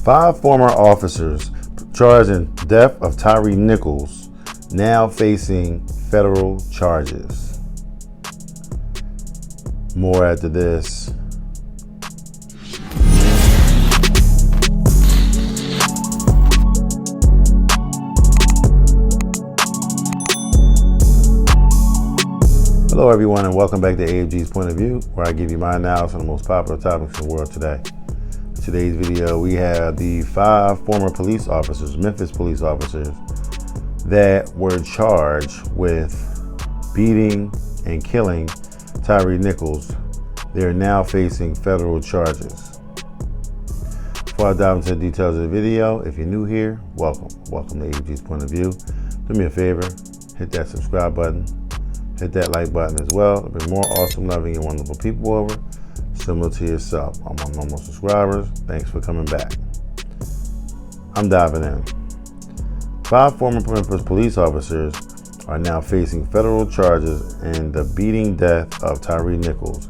5 former officers charged in death of Tyree Nichols now facing federal charges. More after this. Hello everyone, and welcome back to AFG's Point of View, where I give you my analysis on the most popular topics in the world today. In today's video, we have the 5 former police officers, Memphis police officers, that were charged with beating and killing Tyre Nichols. They are now facing federal charges. Before I dive into the details of the video, if you're new here, welcome. Welcome to AFG's Point of View. Do me a favor, hit that subscribe button. Hit that like button as well. There'll be more awesome, loving, and wonderful people over, similar to yourself. I'm on normal subscribers. Thanks for coming back. I'm diving in. 5 former Memphis police officers are now facing federal charges in the beating death of Tyre Nichols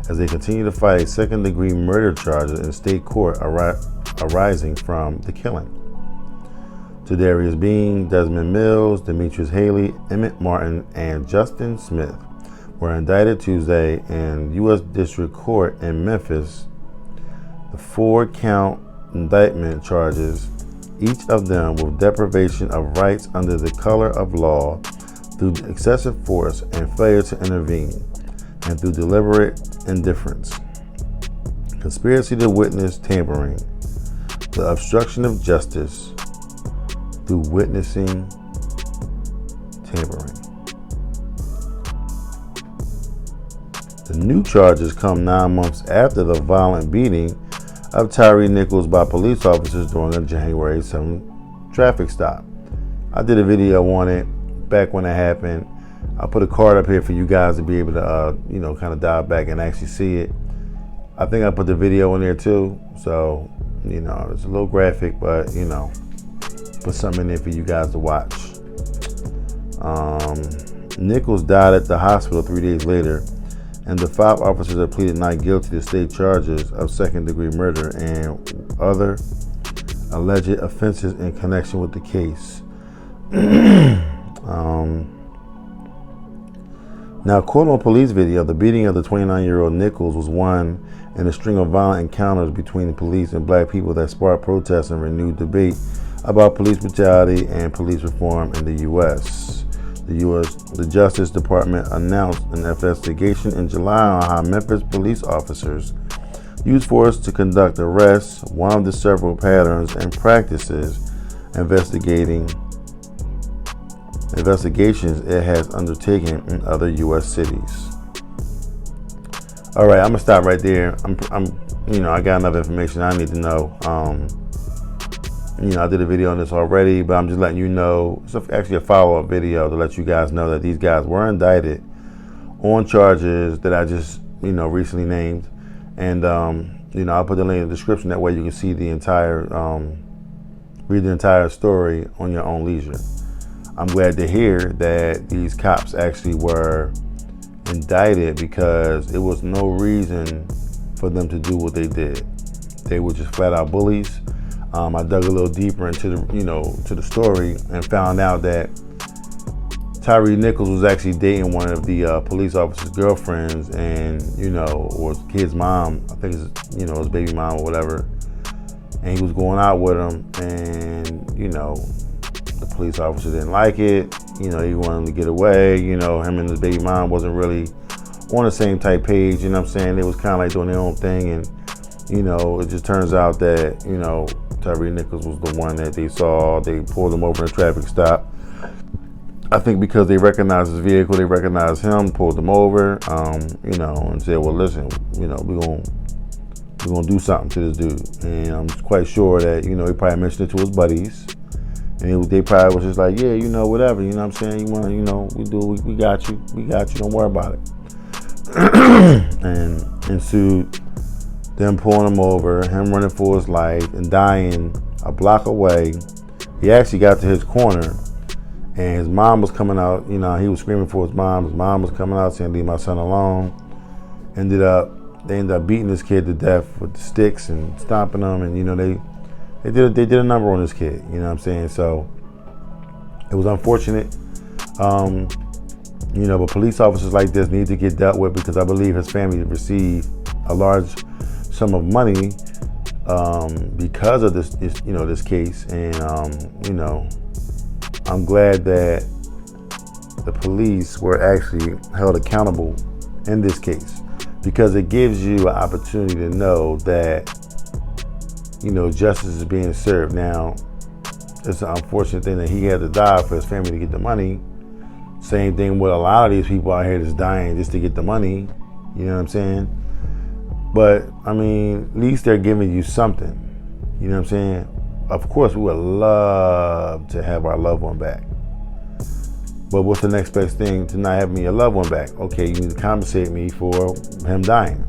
as they continue to fight second-degree murder charges in state court arising from the killing. Tadarrius Bean, Desmond Mills, Demetrius Haley, Emmitt Martin, and Justin Smith were indicted Tuesday in U.S. District Court in Memphis. The 4-count indictment charges each of them with deprivation of rights under the color of law through excessive force and failure to intervene, and through deliberate indifference, conspiracy to witness tampering, the obstruction of justice through witnessing tampering. The new charges come 9 months after the violent beating of Tyre Nichols by police officers during a January 7th traffic stop. I did a video on it back when it happened. I'll put a card up here for you guys to be able to, kind of dive back and actually see it. I think I put the video in there too, so, it's a little graphic, but, put something in there for you guys to watch. Nichols died at the hospital 3 days later, and the 5 officers have pleaded not guilty to state charges of second-degree murder and other alleged offenses in connection with the case. Now, according to a police video, the beating of the 29-year-old Nichols was one in a string of violent encounters between the police and black people that sparked protests and renewed debate about police brutality and police reform in the U.S. The Justice Department announced an investigation in July on how Memphis police officers used force to conduct arrests, one of the several patterns and practices investigations it has undertaken in other U.S. cities. All right, I'm gonna stop right there. I got enough information I need to know. I did a video on this already, but I'm just letting you know. It's actually a follow-up video to let you guys know that these guys were indicted on charges that I just, recently named. And, I'll put the link in the description. That way you can see the entire, read the entire story on your own leisure. I'm glad to hear that these cops actually were indicted because it was no reason for them to do what they did. They were just flat-out bullies. I dug a little deeper into the, to the story and found out that Tyre Nichols was actually dating one of the police officer's girlfriends, and or his kid's mom. I think it's his baby mom or whatever. And he was going out with him, and the police officer didn't like it. He wanted him to get away. Him and his baby mom wasn't really on the same type page. They was kind of like doing their own thing, and it just turns out that Tyre Nichols was the one that they saw. They pulled him over in a traffic stop. I think because they recognized his vehicle, they recognized him, pulled him over, and said, well, listen, we're gonna do something to this dude. And I'm quite sure that, he probably mentioned it to his buddies. And they probably was just like, yeah, whatever, you know what I'm saying? You want to, we got you, don't worry about it. And ensued them pulling him over, him running for his life and dying a block away. He actually got to his corner, and his mom was coming out. He was screaming for his mom. His mom was coming out saying, leave my son alone. They ended up beating this kid to death with the sticks and stomping him, and they They did a number on this kid. You know what I'm saying? So it was unfortunate. But police officers like this need to get dealt with, because I believe his family received a large sum of money because of this case. And I'm glad that the police were actually held accountable in this case, because it gives you an opportunity to know that justice is being served. Now, it's an unfortunate thing that he had to die for his family to get the money. Same thing with a lot of these people out here that's dying just to get the money. You know what I'm saying? But, I mean, at least they're giving you something. You know what I'm saying? Of course, we would love to have our loved one back. But what's the next best thing to not having your loved one back? Okay, you need to compensate me for him dying.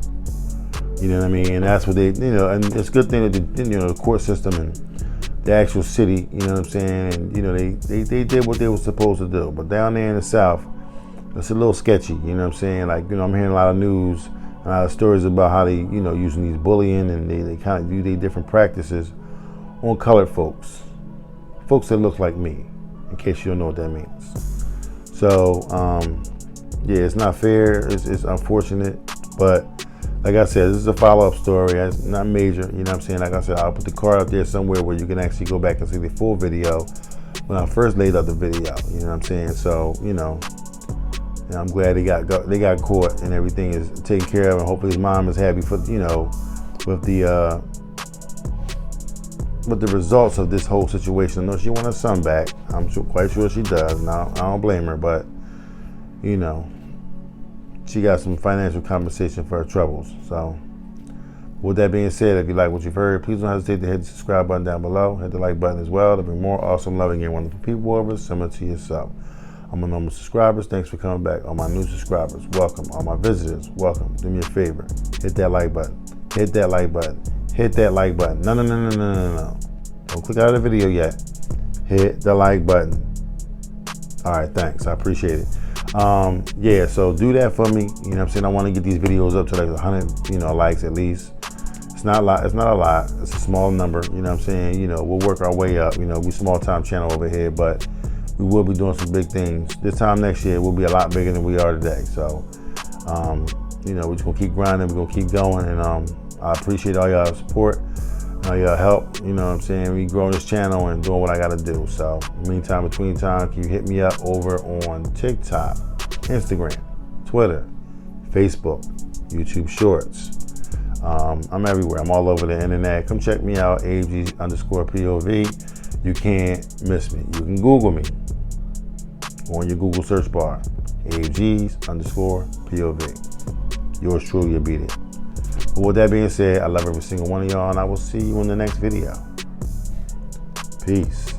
You know what I mean? And that's what they, and it's a good thing that the court system and the actual city, you know what I'm saying? And, they did what they were supposed to do. But down there in the South, it's a little sketchy, you know what I'm saying? Like, I'm hearing a lot of news, a lot of stories about how they, using these bullying, and they kind of do their different practices on colored folks that look like me, in case you don't know what that means. So, yeah, it's not fair. It's unfortunate, but like I said, this is a follow-up story. It's not major, you know what I'm saying? Like I said, I'll put the card up there somewhere where you can actually go back and see the full video when I first laid out the video, you know what I'm saying? So, and I'm glad they got caught and everything is taken care of, and hopefully his mom is happy for, with the results of this whole situation. I know she wants her son back. I'm quite sure she does. Now, I don't blame her, but, she got some financial compensation for her troubles. So, with that being said, if you like what you've heard, please don't hesitate to hit the subscribe button down below. Hit the like button as well to bring more awesome, loving, and wonderful people over, similar to yourself. All my normal subscribers, thanks for coming back. All my new subscribers, welcome. All my visitors, welcome. Do me a favor, hit that like button. Hit that like button. Hit that like button. No. Don't click out of the video yet. Hit the like button. All right, thanks. I appreciate it. Yeah, so do that for me. You know what I'm saying? I want to get these videos up to like 100, likes at least. It's not a lot. It's a small number. You know what I'm saying? We'll work our way up. We small time channel over here, but we will be doing some big things. This time next year, we'll be a lot bigger than we are today. So, we're just gonna keep grinding. We're gonna keep going, and I appreciate all y'all support, all y'all help. You know what I'm saying? We growing this channel and doing what I gotta do. So, meantime, between time, can you hit me up over on TikTok, Instagram, Twitter, Facebook, YouTube Shorts. I'm everywhere. I'm all over the internet. Come check me out, AG_POV. You can't miss me. You can Google me on your Google search bar, AG_POV. Yours truly, obedient. But with that being said, I love every single one of y'all, and I will see you in the next video. Peace.